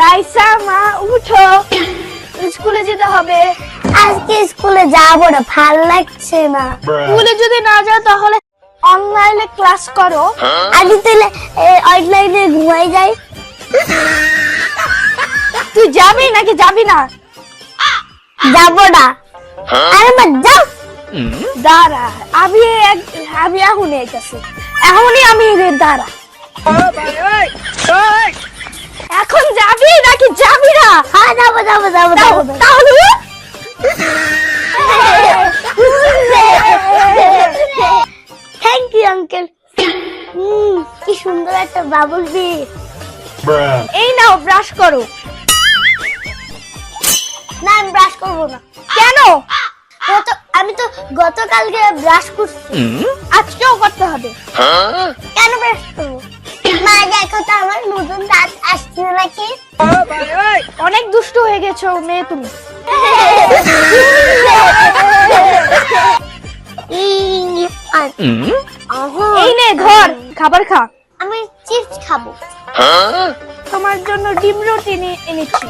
রাইসা মা উঠো, স্কুলে যেতে হবে। আজকে স্কুলে যাবো না, ভালো লাগছে না। স্কুলে যদি না যাও তাহলে অনলাইনে ক্লাস করো। আমি তাহলে অনলাইনে ঘুমাই যাই। তুই যাবি নাকি যাবি না? যাবো না। আরে মা যাও। দাঁড়া, আমি এখন এইতেছি, এখনই আমি দাঁড়া। এখন যাবি নাকি যাবি না? হ্যাঁ যাবো যাবো যাবো যাবো। তাহলে থ্যাংক ইউ আঙ্কেল। কি সুন্দর একটা বাবুল বি। এই নাও ব্রাশ করো। না আমি ব্রাশ করবো না। কেন? আমি তো গতকালকে ব্রাশ করছি। আজকেও করতে হবে। কেন ব্রাশ করবো? মা দেখো তো আমার নতুন দাঁত আসছে নাকি। অনেক দুষ্ট হয়ে গেছো মেয়ে তুমি। এই নে ধর, খাবার খা। আমি চিপস খাবো। তোমার জন্য ডিম রুটি এনেছি।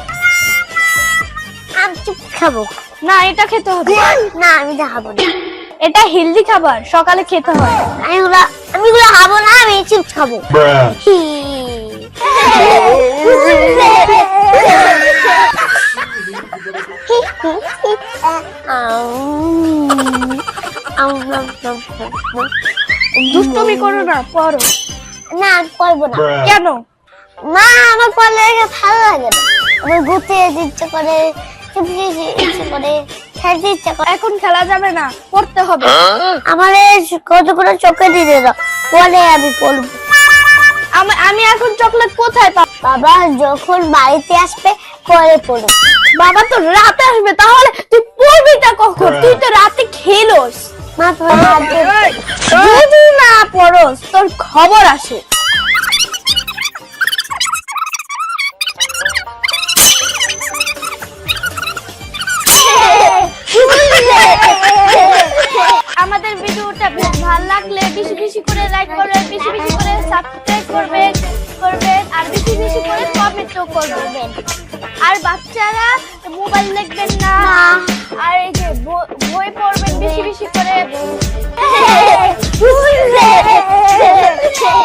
আমি চিপস খাবো। না, এটা খেতে হবে। না আমি খাবো না। এটা হেলদি খাবার, সকালে খেতে হয়। আমি গুলো খাবো না, আমি চিপস খাবো। দুষ্টুমি করো না, পড়ো। না আমি করবো না। কেন? মা আমার পড়লে ভালো লাগে না। আমার ঘুরতে যেতে ইচ্ছে করে, ইচ্ছে করে, খেলতে ইচ্ছে করে। এখন খেলা যাবে না, পড়তে হবে। আমার কত করে চোখে দিয়ে দাও, পরে আমি পড়বো। আমি এখন চকলেট কোথায় পাবো? বাবা যখন বাড়িতে আসবে পরে পড়ো। বাবা তো রাতে আসবে, তাহলে তুই পড়বিটা কখন? তুই তো রাতে খেলোস। মা তোমার যদি না পড়োস তোর খবর আসে। আমাদের ভিডিওটা ভালো লাগলে বেশি বেশি করে লাইক করবেন, বেশি বেশি করে সাবস্ক্রাইব করবেন আর বেশি বেশি করে কমেন্টও করবেন। আর বাচ্চারা মোবাইল দেখবেন না, আর এই যে বই পড়বেন বেশি বেশি করে।